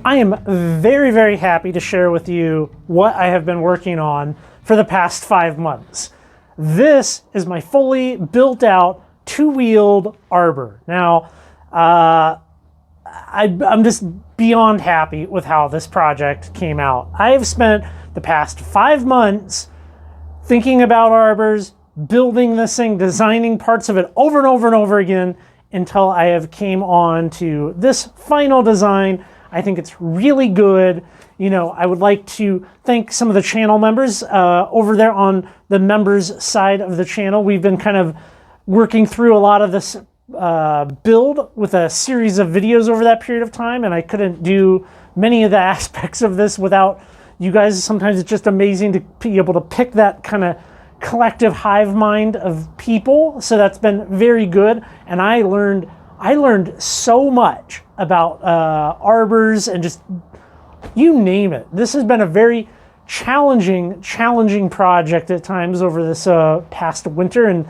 I am very, very happy to share with you what I have been working on for the past 5 months. This is my fully built out two-wheeled arbor. Now, I'm just beyond happy with how this project came out. I have spent the past 5 months thinking about arbors, building this thing, designing parts of it over and over and over again until I have came on to this final design. I think it's really good. You know, I would like to thank some of the channel members over there on the members side of the channel. We've been kind of working through a lot of this build with a series of videos over that period of time, and I couldn't do many of the aspects of this without you guys. Sometimes it's just amazing to be able to pick that kind of collective hive mind of people. So that's been very good, and I learned so much about arbors and just you name it. This has been a very challenging project at times over this past winter, and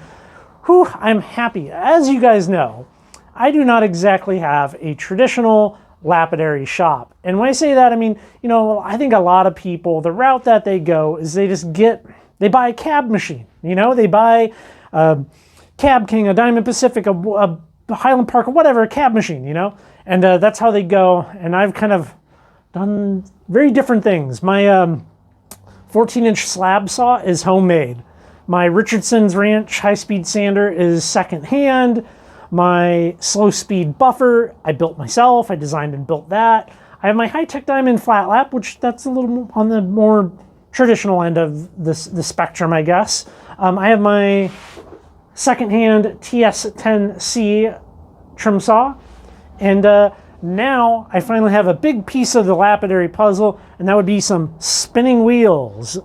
whew, I'm happy. As you guys know, I do not exactly have a traditional lapidary shop. And when I say that, I mean, you know, I think a lot of people, the route that they go is they buy a cab machine. You know, they buy a Cab King, a Diamond Pacific, a Highland Park, or whatever, a cab machine, you know? And that's how they go. And I've kind of done very different things. My 14-inch slab saw is homemade. My Richardson's Ranch high-speed sander is secondhand. My slow-speed buffer, I built myself. I designed and built that. I have my high-tech diamond flat lap, which that's a little on the more traditional end of the spectrum, I guess. I have my secondhand TS10C trim saw. And now I finally have a big piece of the lapidary puzzle, and that would be some spinning wheels.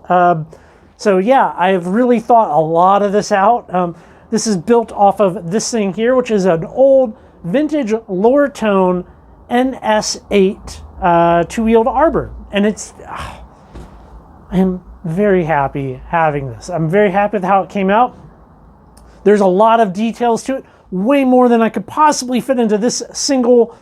So yeah, I've really thought a lot of this out. This is built off of this thing here, which is an old vintage Lortone NS8 two-wheeled arbor. And I am very happy having this. I'm very happy with how it came out. There's a lot of details to it, way more than I could possibly fit into this single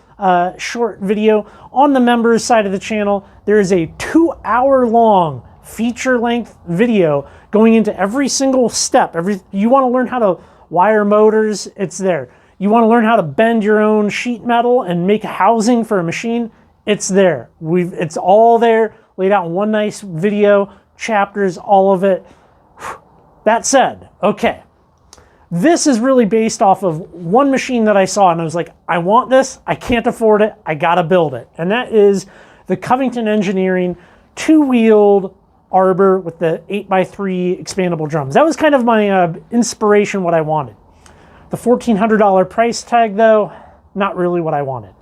short video. On the members side of the channel, there is a 2-hour-long feature-length video going into every single step. You want to learn how to wire motors, it's there. You want to learn how to bend your own sheet metal and make a housing for a machine, it's there. It's all there, laid out in one nice video, chapters, all of it. That said, okay, this is really based off of one machine that I saw, and I was like, I want this, I can't afford it, I gotta build it. And that is the Covington Engineering two-wheeled arbor with the 8x3 expandable drums. That was kind of my inspiration, what I wanted. The $1,400 price tag, though, not really what I wanted.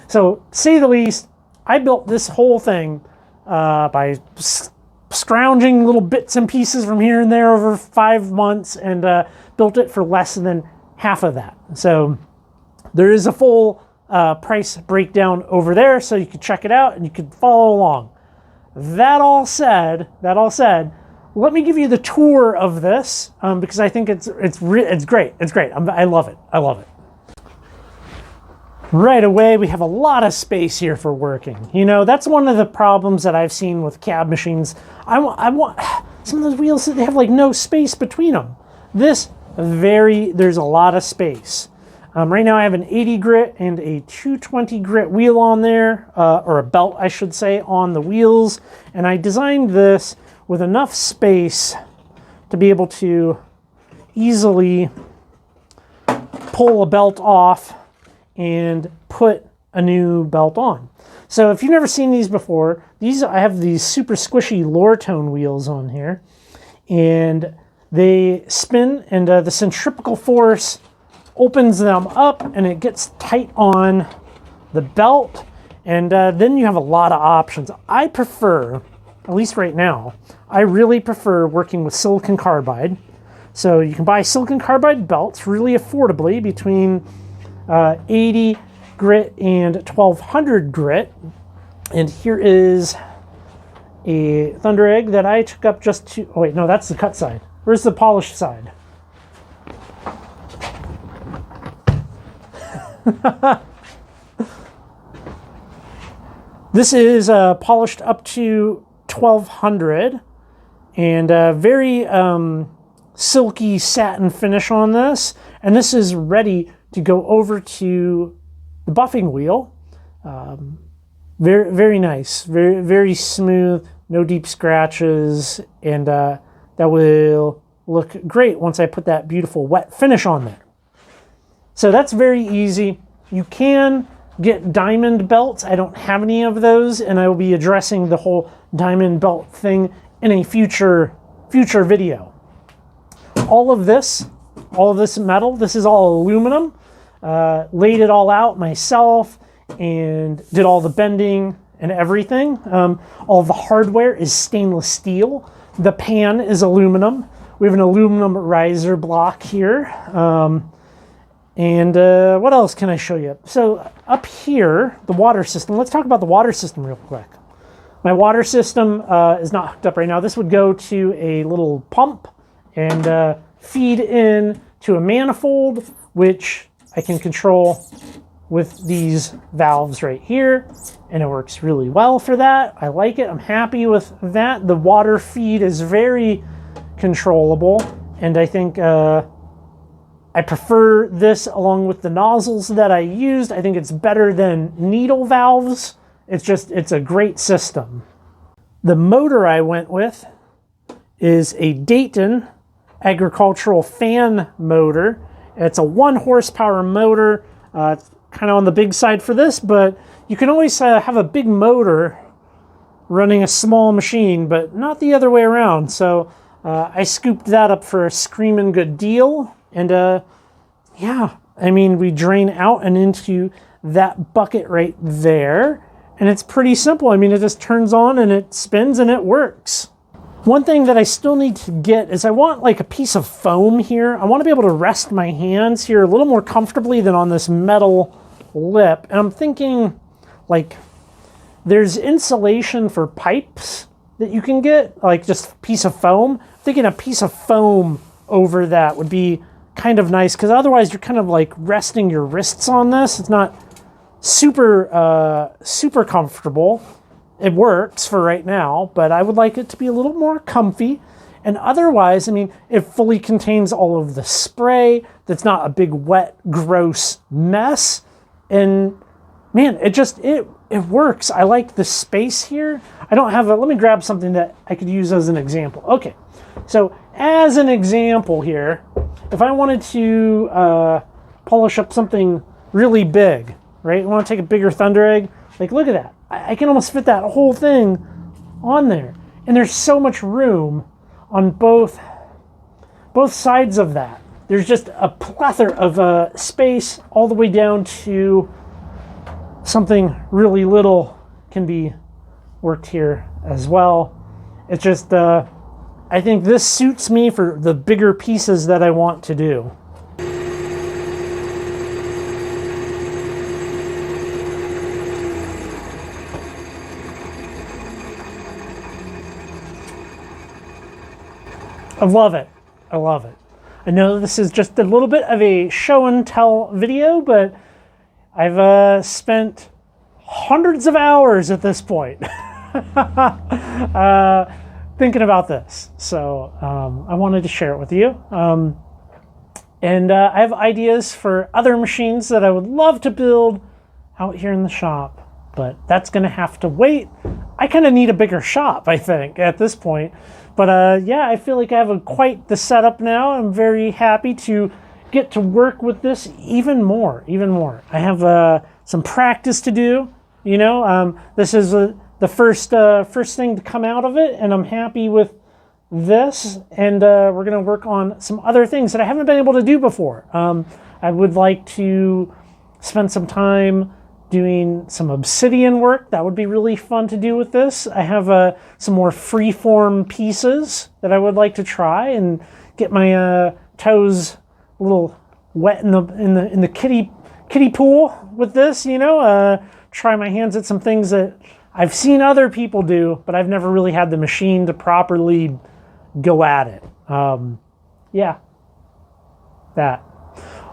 So, to say the least, I built this whole thing by scrounging little bits and pieces from here and there over 5 months, and built it for less than half of that. So there is a full price breakdown over there, so you can check it out and you can follow along. That all said, let me give you the tour of this because I think it's great. It's great. I love it. I love it. Right away, we have a lot of space here for working. You know, that's one of the problems that I've seen with cab machines. I want some of those wheels, they have like no space between them. There's a lot of space. Right now I have an 80 grit and a 220 grit wheel on there, or a belt, I should say, on the wheels. And I designed this with enough space to be able to easily pull a belt off and put a new belt on. So if you've never seen these before, I have these super squishy Lortone wheels on here, and they spin, and the centrifugal force opens them up and it gets tight on the belt, and then you have a lot of options. I prefer, at least right now, I really prefer working with silicon carbide. So you can buy silicon carbide belts really affordably between 80 grit and 1200 grit. And here is a Thunder Egg that I took up just to, oh wait, no, that's the cut side. Where's the polished side? This is polished up to 1200 and very silky satin finish on this. And this is ready to go over to the buffing wheel. Very, very nice, very, very smooth, no deep scratches, and that will look great once I put that beautiful wet finish on there. So that's very easy. You can get diamond belts. I don't have any of those, and I will be addressing the whole diamond belt thing in a future video. All of this metal, this is all aluminum. Laid it all out myself and did all the bending and everything. All the hardware is stainless steel. The pan is aluminum. We have an aluminum riser block here. And what else can I show you? So up here, the water system. Let's talk about the water system real quick. My water system is not hooked up right now. This would go to a little pump and feed in to a manifold, which I can control with these valves right here. And it works really well for that. I like it. I'm happy with that. The water feed is very controllable. And I think I prefer this along with the nozzles that I used. I think it's better than needle valves. It's a great system. The motor I went with is a Dayton agricultural fan motor. It's a 1 horsepower motor. It's kind of on the big side for this, but you can always have a big motor running a small machine, but not the other way around. So I scooped that up for a screaming good deal. And yeah, I mean, we drain out and into that bucket right there. And it's pretty simple. I mean, it just turns on and it spins and it works. One thing that I still need to get is I want like a piece of foam here. I want to be able to rest my hands here a little more comfortably than on this metal lip. And I'm thinking like there's insulation for pipes that you can get, like just a piece of foam. I'm thinking a piece of foam over that would be kind of nice, because otherwise you're kind of like resting your wrists on this. It's not super comfortable. It works for right now, but I would like it to be a little more comfy. And otherwise, I mean, it fully contains all of the spray. That's not a big, wet, gross mess. And man, it works. I like the space here. I don't have let me grab something that I could use as an example. Okay, so as an example here, if I wanted to polish up something really big, right? I want to take a bigger Thunder Egg. Like, look at that. I can almost fit that whole thing on there. And there's so much room on both sides of that. There's just a plethora of space all the way down to something really little can be worked here as well. It's just, I think this suits me for the bigger pieces that I want to do. I love it. I love it. I know this is just a little bit of a show and tell video, but I've spent hundreds of hours at this point thinking about this. So I wanted to share it with you. And I have ideas for other machines that I would love to build out here in the shop, but that's going to have to wait. I kind of need a bigger shop, I think, at this point. But yeah, I feel like I have quite the setup now. I'm very happy to get to work with this even more. I have some practice to do. You know, this is the first thing to come out of it, and I'm happy with this. And we're going to work on some other things that I haven't been able to do before. I would like to spend some time doing some obsidian work. That would be really fun to do with this. I have some more freeform pieces that I would like to try and get my toes a little wet in the kiddie pool with this. You know, try my hands at some things that I've seen other people do, but I've never really had the machine to properly go at it. Yeah, that.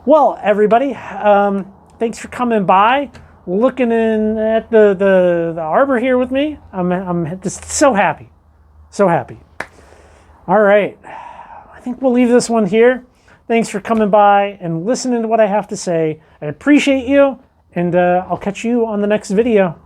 Well, everybody, thanks for coming by. looking in at the arbor here with me. I'm just so happy. So happy. All right. I think we'll leave this one here. Thanks for coming by and listening to what I have to say. I appreciate you, and I'll catch you on the next video.